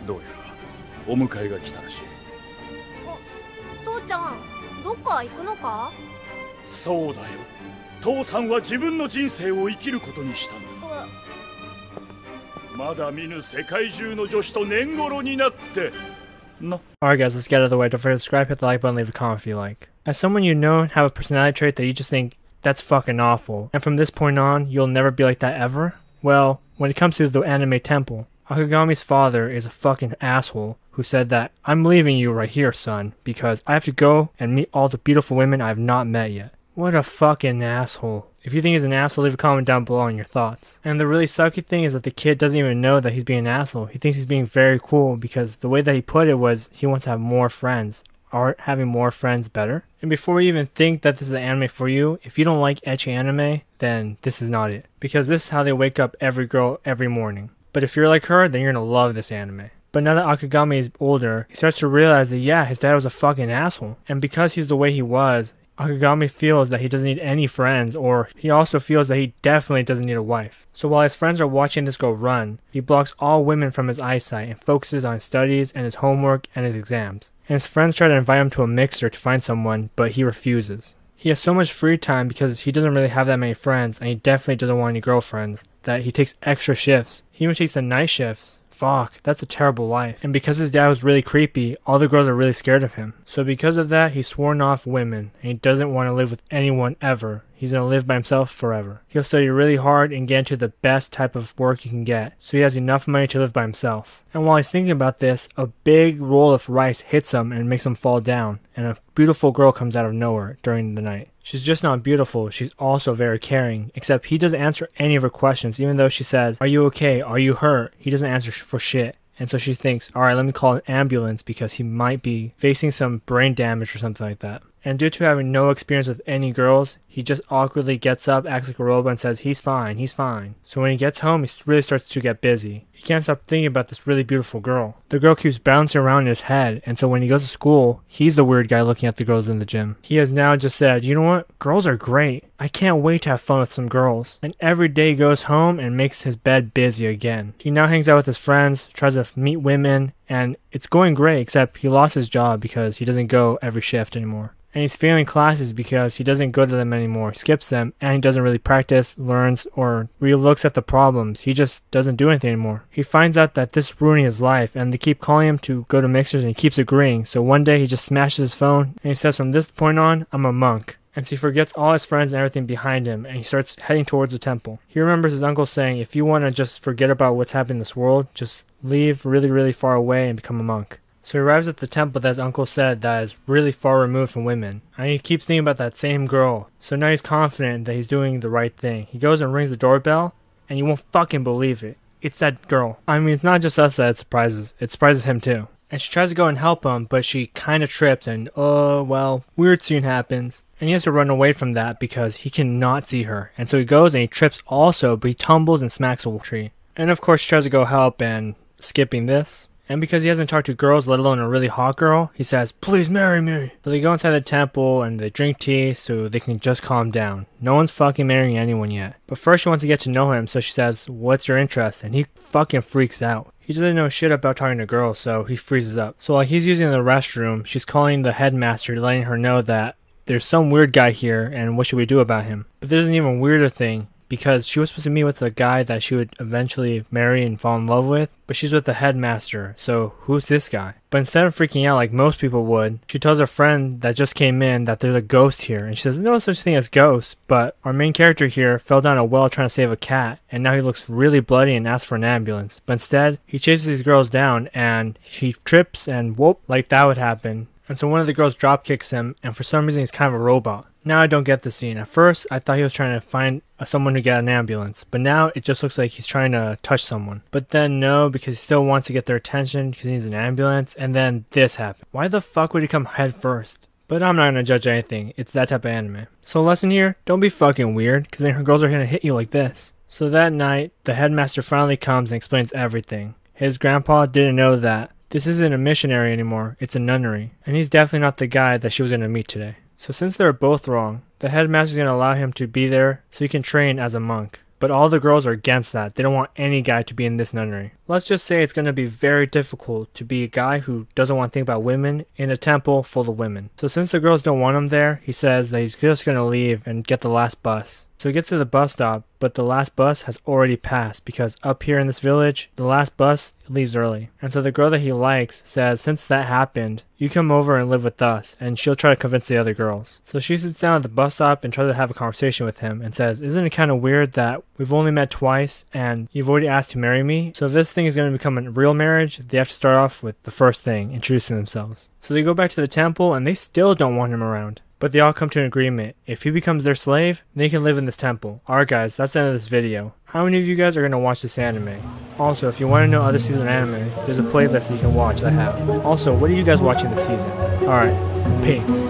どうやらお迎えが来たらしい。父ちゃん、どっか行くのか？そうだよ。父さんは自分の人生を生きることにしたんだ。まだ見ぬ世界中の女子と年頃になって。No. Alright guys, let's get out of the way. Don't forget to subscribe, hit the like button, leave a comment if you like. As someone you know have a personality trait that you just think, that's fucking awful, and from this point on, you'll never be like that ever? Well, when it comes to the anime temple, Akegami's father is a fucking asshole who said that, I'm leaving you right here, son, because I have to go and meet all the beautiful women I have not met yet. What a fucking asshole. If you think he's an asshole, leave a comment down below on your thoughts. And the really sucky thing is that the kid doesn't even know that he's being an asshole. He thinks he's being very cool because the way that he put it was he wants to have more friends. Are having more friends better? And before you even think that this is the anime for you, if you don't like ecchi anime, then this is not it. Because this is how they wake up every girl every morning. But if you're like her, then you're gonna love this anime. But now that Akegami is older, he starts to realize that yeah, his dad was a fucking asshole. And because he's the way he was, Akegami feels that he doesn't need any friends, or he also feels that he definitely doesn't need a wife. So while his friends are watching this girl run, he blocks all women from his eyesight and focuses on his studies and his homework and his exams. And his friends try to invite him to a mixer to find someone, but he refuses. He has so much free time because he doesn't really have that many friends, and he definitely doesn't want any girlfriends, that he takes extra shifts. He even takes the night shifts. Fuck, that's a terrible life. And because his dad was really creepy, all the girls are really scared of him. So because of that, he's sworn off women, and he doesn't want to live with anyone ever. He's going to live by himself forever. He'll study really hard and get into the best type of work he can get, so he has enough money to live by himself. And while he's thinking about this, a big roll of rice hits him and makes him fall down, and a beautiful girl comes out of nowhere during the night. She's just not beautiful, she's also very caring, except he doesn't answer any of her questions, even though she says, "Are you okay? Are you hurt?" He doesn't answer for shit. And so she thinks, alright, let me call an ambulance because he might be facing some brain damage or something like that. And due to having no experience with any girls, he just awkwardly gets up, acts like a robot, and says, he's fine, he's fine. So when he gets home, he really starts to get busy. He can't stop thinking about this really beautiful girl. The girl keeps bouncing around in his head, and so when he goes to school, he's the weird guy looking at the girls in the gym. He has now just said, you know what, girls are great. I can't wait to have fun with some girls. And every day he goes home and makes his bed busy again. He now hangs out with his friends, tries to meet women, and it's going great, except he lost his job because he doesn't go every shift anymore. And he's failing classes because he doesn't go to them anymore, he skips them, and he doesn't really practice, learns, or really looks at the problems. He just doesn't do anything anymore. He finds out that this is ruining his life, and they keep calling him to go to mixers, and he keeps agreeing. So one day he just smashes his phone, and he says, from this point on, I'm a monk. And so he forgets all his friends and everything behind him, and he starts heading towards the temple. He remembers his uncle saying, if you want to just forget about what's happening in this world, just leave really, really far away and become a monk. So he arrives at the temple that his uncle said that is really far removed from women. And he keeps thinking about that same girl. So now he's confident that he's doing the right thing. He goes and rings the doorbell, and you won't fucking believe it. It's that girl. I mean, it's not just us that it surprises him too. And she tries to go and help him, but she kinda trips and, oh, well, weird scene happens. And he has to run away from that because he cannot see her. And so he goes and he trips also, but he tumbles and smacks a tree. And of course she tries to go help and skipping this. And because he hasn't talked to girls, let alone a really hot girl, he says, please marry me. So they go inside the temple and they drink tea so they can just calm down. No one's fucking marrying anyone yet. But first she wants to get to know him, so she says, what's your interest? And he fucking freaks out. He doesn't know shit about talking to girls, so he freezes up. So while he's using the restroom, she's calling the headmaster, letting her know that there's some weird guy here and what should we do about him. But there's an even weirder thing. Because she was supposed to meet with a guy that she would eventually marry and fall in love with, but she's with the headmaster, so who's this guy? But instead of freaking out like most people would, she tells her friend that just came in that there's a ghost here, and she says no such thing as ghosts, but our main character here fell down a well trying to save a cat, and now he looks really bloody and asks for an ambulance. But instead, he chases these girls down, and he trips and whoop, like that would happen. And so one of the girls drop kicks him, and for some reason he's kind of a robot. Now I don't get the scene. At first, I thought he was trying to find someone to get an ambulance, but now it just looks like he's trying to touch someone. But then no, because he still wants to get their attention because he needs an ambulance, and then this happened. Why the fuck would he come head first? But I'm not gonna judge anything. It's that type of anime. So lesson here, don't be fucking weird, because then her girls are gonna hit you like this. So that night, the headmaster finally comes and explains everything. His grandpa didn't know that this isn't a missionary anymore, it's a nunnery. And he's definitely not the guy that she was gonna meet today. So since they're both wrong, the headmaster is going to allow him to be there so he can train as a monk. But all the girls are against that. They don't want any guy to be in this nunnery. Let's just say it's going to be very difficult to be a guy who doesn't want to think about women in a temple full of women. So since the girls don't want him there, he says that he's just going to leave and get the last bus. So he gets to the bus stop, but the last bus has already passed because up here in this village, the last bus leaves early. And so the girl that he likes says, since that happened, you come over and live with us, and she'll try to convince the other girls. So she sits down at the bus stop and tries to have a conversation with him and says, isn't it kind of weird that we've only met twice and you've already asked to marry me? So if this thing is going to become a real marriage, they have to start off with the first thing, introducing themselves. So they go back to the temple and they still don't want him around. But they all come to an agreement. If he becomes their slave, they can live in this temple. Alright guys, that's the end of this video. How many of you guys are going to watch this anime? Also, if you want to know other season anime, there's a playlist that you can watch that I have. Also, what are you guys watching this season? Alright, peace.